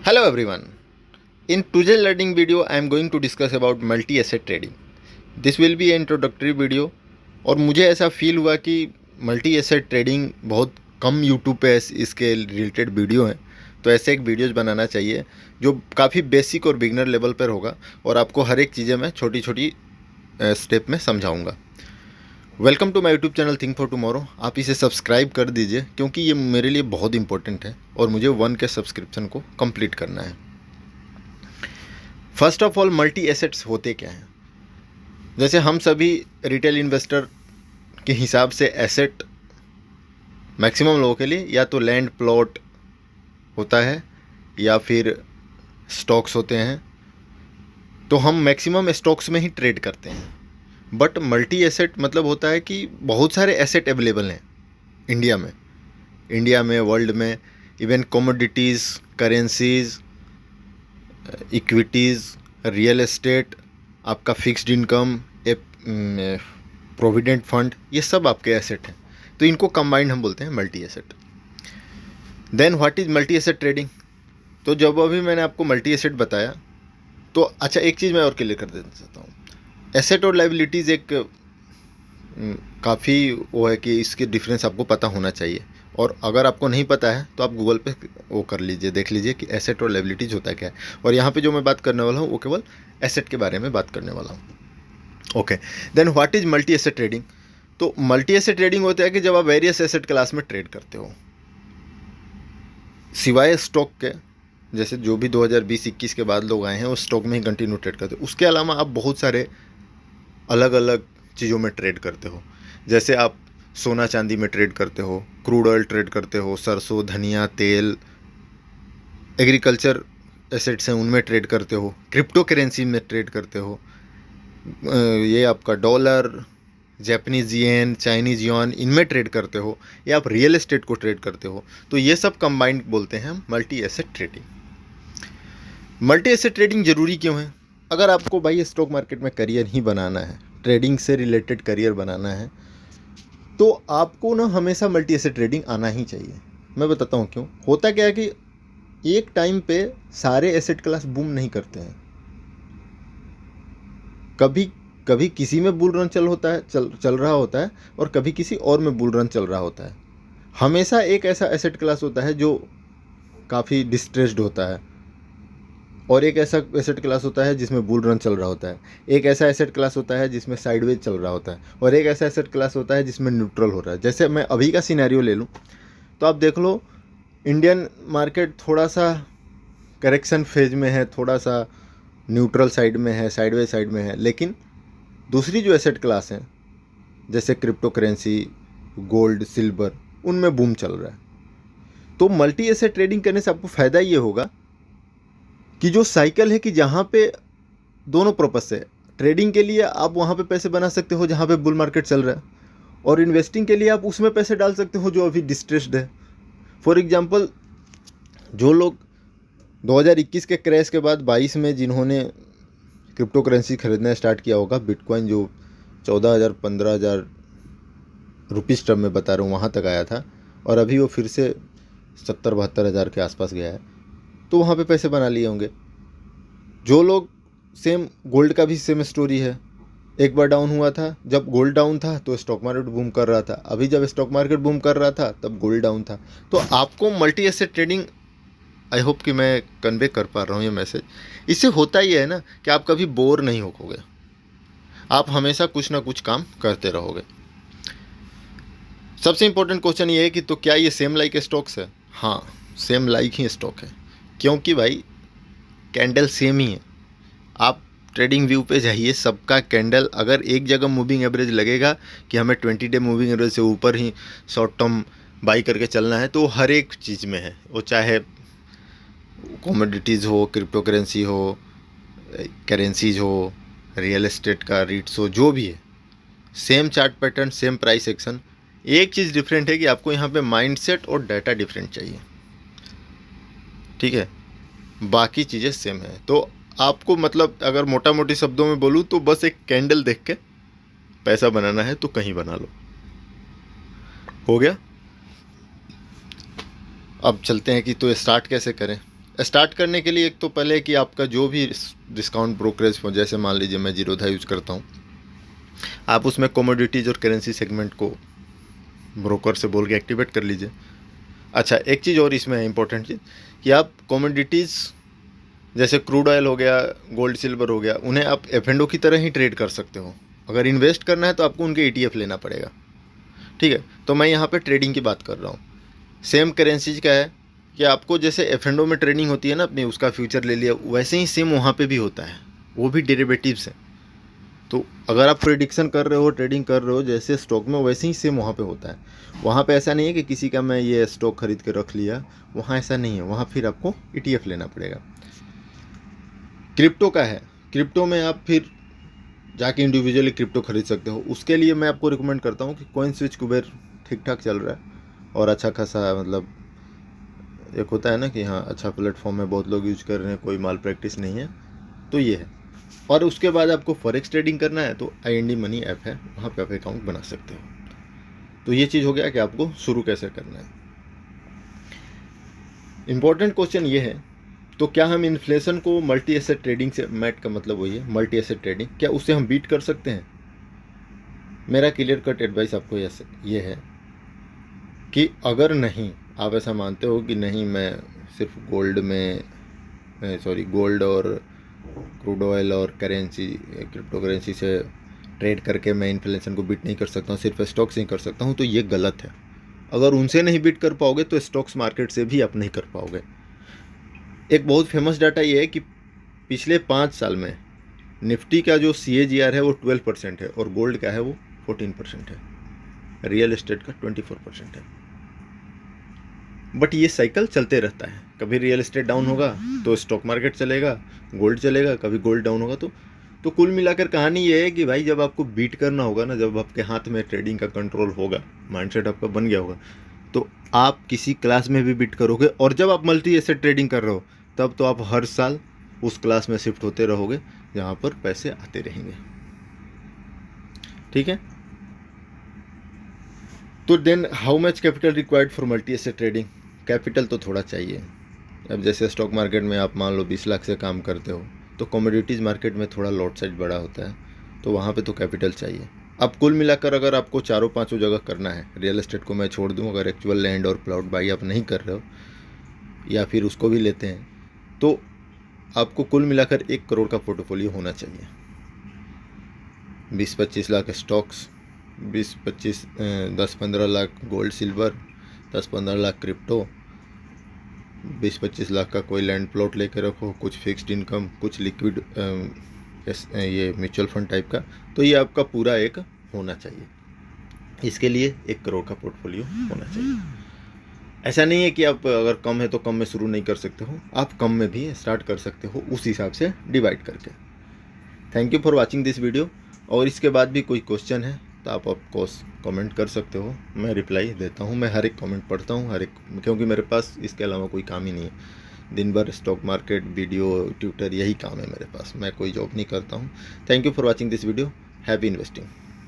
Hello everyone. In today's learning video, I am going to discuss about multi-asset trading. This will be an introductory video. और मुझे ऐसा feel हुआ कि multi asset trading बहुत कम YouTube पे इसके related video हैं, तो ऐसे एक वीडियोज़ बनाना चाहिए जो काफ़ी बेसिक और बिगनर लेवल पर होगा और आपको हर एक चीज़ें मैं छोटी छोटी स्टेप में समझाऊंगा। Welcome to my YouTube channel think for tomorrow. आप इसे सब्सक्राइब कर दीजिए क्योंकि ये मेरे लिए बहुत इंपॉर्टेंट है और मुझे 1 के सब्सक्रिप्शन को कंप्लीट करना है। First of all, multi assets होते क्या हैं? जैसे हम सभी रिटेल इन्वेस्टर के हिसाब से एसेट मैक्सिमम लोगों के लिए या तो लैंड प्लॉट होता है या फिर स्टॉक्स होते हैं, तो हम मैक्सिमम स्टॉक्स में ही ट्रेड करते हैं। बट मल्टी एसेट मतलब होता है कि बहुत सारे एसेट अवेलेबल हैं इंडिया में वर्ल्ड में, even commodities, currencies, equities, real estate, आपका फिक्स्ड इनकम, प्रोविडेंट फंड, ये सब आपके एसेट हैं। तो इनको कंबाइंड हम बोलते हैं multi asset. Then what is multi asset trading? तो जब अभी मैंने आपको मल्टी एसेट बताया तो अच्छा, एक चीज़ मैं और क्लियर कर देता हूँ। एसेट और लाइबिलिटीज़ एक काफ़ी वो है कि इसके डिफरेंस आपको पता होना चाहिए, और अगर आपको नहीं पता है तो आप गूगल पे वो कर लीजिए, देख लीजिए कि एसेट और लाइबिलिटीज़ होता क्या है। और यहाँ पे जो मैं बात करने वाला हूँ वो केवल एसेट के बारे में बात करने वाला हूँ। Okay, then what is multi asset trading? तो मल्टी एसेट ट्रेडिंग होता है कि जब आप वेरियस एसेट क्लास में ट्रेड करते हो, सिवाय स्टॉक के। जैसे जो भी 2020-21 के बाद लोग आए हैं वो स्टॉक में ही कंटिन्यू ट्रेड करते हो। उसके अलावा आप बहुत सारे अलग अलग चीज़ों में ट्रेड करते हो। जैसे आप सोना चांदी में ट्रेड करते हो, क्रूड ऑयल ट्रेड करते हो, सरसों, धनिया, तेल, एग्रीकल्चर एसेट्स हैं उनमें ट्रेड करते हो, क्रिप्टो करेंसी में ट्रेड करते हो, ये आपका dollar, Japanese yen, Chinese yuan, इनमें ट्रेड करते हो, या आप रियल एस्टेट को ट्रेड करते हो। तो ये सब कंबाइंड बोलते हैं हम multi asset trading. Multi asset trading ज़रूरी क्यों है? अगर आपको भाई स्टॉक मार्केट में करियर ही बनाना है, ट्रेडिंग से रिलेटेड करियर बनाना है, तो आपको ना हमेशा मल्टी एसेट ट्रेडिंग आना ही चाहिए। मैं बताता हूँ क्यों। होता क्या है कि एक टाइम पे सारे एसेट क्लास बूम नहीं करते हैं। कभी कभी किसी में बुल रन चल रहा होता है और कभी किसी और में बुल रन चल रहा होता है। हमेशा एक ऐसा एसेट क्लास होता है जो काफ़ी डिस्ट्रेस्ड होता है, और एक ऐसा एसेट क्लास होता है जिसमें बुल रन चल रहा होता है। एक ऐसा एसेट क्लास होता है जिसमें साइडवेज चल रहा होता है, और एक ऐसा एसेट क्लास होता है जिसमें न्यूट्रल हो रहा है। जैसे मैं अभी का सिनेरियो ले लूँ तो आप देख लो, इंडियन मार्केट थोड़ा सा करेक्शन फेज में है, थोड़ा सा न्यूट्रल साइड में है, साइडवेज साइड में है। लेकिन दूसरी जो एसेट क्लास हैं जैसे क्रिप्टो करेंसी, गोल्ड, सिल्वर, उनमें बूम चल रहा है। तो मल्टी एसेट ट्रेडिंग करने से आपको फ़ायदा ये होगा कि जो साइकिल है कि जहाँ पे दोनों पर्पज से, ट्रेडिंग के लिए आप वहाँ पे पैसे बना सकते हो जहाँ पे बुल मार्केट चल रहा है, और इन्वेस्टिंग के लिए आप उसमें पैसे डाल सकते हो जो अभी डिस्ट्रेस्ड है। फॉर एग्जांपल, जो लोग 2021 के क्रैश के बाद 22 में जिन्होंने क्रिप्टो करेंसी खरीदना स्टार्ट किया होगा, बिटकॉइन जो 14,000 15,000 रुपीज़ टर्म में बता रहा हूँ वहाँ तक आया था, और अभी वो फिर से 70-72 हज़ार के आसपास गया है, तो वहाँ पे पैसे बना लिए होंगे। जो लोग, सेम गोल्ड का भी सेम स्टोरी है। एक बार डाउन हुआ था, जब गोल्ड डाउन था तो स्टॉक मार्केट बूम कर रहा था, अभी जब स्टॉक मार्केट बूम कर रहा था तब गोल्ड डाउन था। तो आपको multi asset trading, I hope कि मैं कन्वे कर पा रहा हूँ ये मैसेज। इससे होता ही है ना कि आप कभी बोर नहीं होगे, आप हमेशा कुछ ना कुछ काम करते रहोगे। सबसे इंपॉर्टेंट क्वेश्चन ये है कि तो क्या ये सेम लाइक स्टॉक्स है? हाँ, सेम लाइक ही स्टॉक है, क्योंकि भाई कैंडल सेम ही है। आप ट्रेडिंग व्यू पे जाइए, सबका कैंडल, अगर एक जगह मूविंग एवरेज लगेगा कि हमें 20 डे मूविंग एवरेज से ऊपर ही शॉर्ट टर्म बाई करके चलना है, तो हर एक चीज़ में है, वो चाहे कमोडिटीज़ हो, क्रिप्टो करेंसी हो, करेंसीज हो, रियल एस्टेट का रीट्स हो, जो भी है, same chart pattern, same price action. एक चीज़ डिफरेंट है कि आपको यहाँ पे माइंडसेट और डाटा डिफरेंट चाहिए, ठीक है, बाकी चीज़ें सेम है। तो आपको, मतलब अगर मोटा मोटी शब्दों में बोलूँ तो बस एक कैंडल देख के पैसा बनाना है तो कहीं बना लो, हो गया। अब चलते हैं कि तो स्टार्ट कैसे करें। स्टार्ट करने के लिए एक तो पहले कि आपका जो भी डिस्काउंट ब्रोकरेज हो, जैसे मान लीजिए मैं जीरोधा यूज़ करता हूँ, आप उसमें कमोडिटीज़ और करेंसी सेगमेंट को ब्रोकर से बोल के एक्टिवेट कर लीजिए। अच्छा, एक चीज़ और इसमें है इंपॉर्टेंट चीज़, कि आप कमोडिटीज़ जैसे क्रूड ऑयल हो गया, गोल्ड सिल्वर हो गया, उन्हें आप एफ&ओ की तरह ही ट्रेड कर सकते हो। अगर इन्वेस्ट करना है तो आपको उनके ETF लेना पड़ेगा, ठीक है। तो मैं यहाँ पे ट्रेडिंग की बात कर रहा हूँ। सेम करेंसीज का है कि आपको जैसे एफ&ओ में ट्रेडिंग होती है ना अपनी, उसका फ्यूचर ले लिया, वैसे ही सेम वहाँ पे भी होता है, वो भी डेरिवेटिव्स है। तो अगर आप प्रेडिक्शन कर रहे हो, ट्रेडिंग कर रहे हो जैसे स्टॉक में, वैसे ही सेम वहाँ पे होता है। वहाँ पे ऐसा नहीं है कि किसी का मैं ये स्टॉक खरीद के रख लिया, वहाँ ऐसा नहीं है, वहाँ फिर आपको ETF लेना पड़ेगा। क्रिप्टो का है, क्रिप्टो में आप फिर जाके इंडिविजुअली क्रिप्टो खरीद सकते हो। उसके लिए मैं आपको रिकमेंड करता हूँ कि कॉइनस्विच कुबेर ठीक ठाक चल रहा है और अच्छा खासा, मतलब एक होता है ना कि हाँ अच्छा प्लेटफॉर्म है, बहुत लोग यूज कर रहे हैं, कोई माल प्रैक्टिस नहीं है, तो ये है। और उसके बाद आपको फॉरेक्स ट्रेडिंग करना है तो IND मनी ऐप है, वहाँ पे आप अकाउंट बना सकते हो। तो ये चीज़ हो गया कि आपको शुरू कैसे करना है। इम्पोर्टेंट क्वेश्चन ये है, तो क्या हम इन्फ्लेशन को मल्टी एसेट ट्रेडिंग से, मैट का मतलब वही है मल्टी एसेट ट्रेडिंग, क्या उससे हम बीट कर सकते हैं? मेरा क्लियर कट एडवाइस आपको ये है कि अगर नहीं, आप ऐसा मानते हो कि नहीं मैं सिर्फ गोल्ड और क्रूड ऑयल और करेंसी, क्रिप्टो करेंसी से ट्रेड करके मैं इन्फ्लेशन को बीट नहीं कर सकता हूँ, सिर्फ स्टॉक से ही कर सकता हूँ, तो ये गलत है। अगर उनसे नहीं बीट कर पाओगे तो स्टॉक्स मार्केट से भी आप नहीं कर पाओगे। एक बहुत फेमस डाटा ये है कि पिछले 5 साल में निफ्टी का जो CAGR है वो 12% है और गोल्ड का है वो 14% है, रियल एस्टेट का 24% है। बट ये साइकिल चलते रहता है, कभी रियल एस्टेट डाउन होगा तो स्टॉक मार्केट चलेगा, गोल्ड चलेगा, कभी गोल्ड डाउन होगा तो कुल मिलाकर कहानी ये है कि भाई जब आपको बीट करना होगा ना, जब आपके हाथ में ट्रेडिंग का कंट्रोल होगा, माइंडसेट आपका बन गया होगा, तो आप किसी क्लास में भी बीट करोगे। और जब आप मल्टी एसेट ट्रेडिंग कर रहे हो तब तो आप हर साल उस क्लास में शिफ्ट होते रहोगे जहाँ पर पैसे आते रहेंगे, ठीक है। तो then how much capital required for multi asset trading? Capital तो थोड़ा चाहिए। अब जैसे स्टॉक मार्केट में आप मान लो 20 लाख से काम करते हो, तो कमोडिटीज़ मार्केट में थोड़ा लॉट साइज बड़ा होता है, तो वहाँ पे तो कैपिटल चाहिए। अब कुल मिलाकर अगर आपको चारों पांचों जगह करना है, रियल एस्टेट को मैं छोड़ दूँ, अगर एक्चुअल लैंड और प्लॉट बाई आप नहीं कर रहे हो या फिर उसको भी लेते हैं, तो आपको कुल मिलाकर 1 करोड़ का पोर्टफोलियो होना चाहिए। 20-25 lakh stocks, 10-15 lakh gold silver, 10-15 lakh crypto, 20-25 lakh का कोई लैंड प्लॉट लेके रखो, कुछ फिक्स्ड इनकम, कुछ लिक्विड ये म्यूचुअल फंड टाइप का, तो ये आपका पूरा एक होना चाहिए। इसके लिए 1 करोड़ का पोर्टफोलियो होना चाहिए। ऐसा नहीं है कि आप अगर कम है तो कम में शुरू नहीं कर सकते हो, आप कम में भी स्टार्ट कर सकते हो, उस हिसाब से डिवाइड करके। Thank you for watching this video. और इसके बाद भी कोई क्वेश्चन है तो आप ऑफकोर्स कमेंट कर सकते हो, मैं रिप्लाई देता हूँ, मैं हर एक कमेंट पढ़ता हूँ, हर एक, क्योंकि मेरे पास इसके अलावा कोई काम ही नहीं है। दिन भर स्टॉक मार्केट वीडियो ट्विटर यही काम है मेरे पास, मैं कोई जॉब नहीं करता हूँ। Thank you for watching this video, happy investing.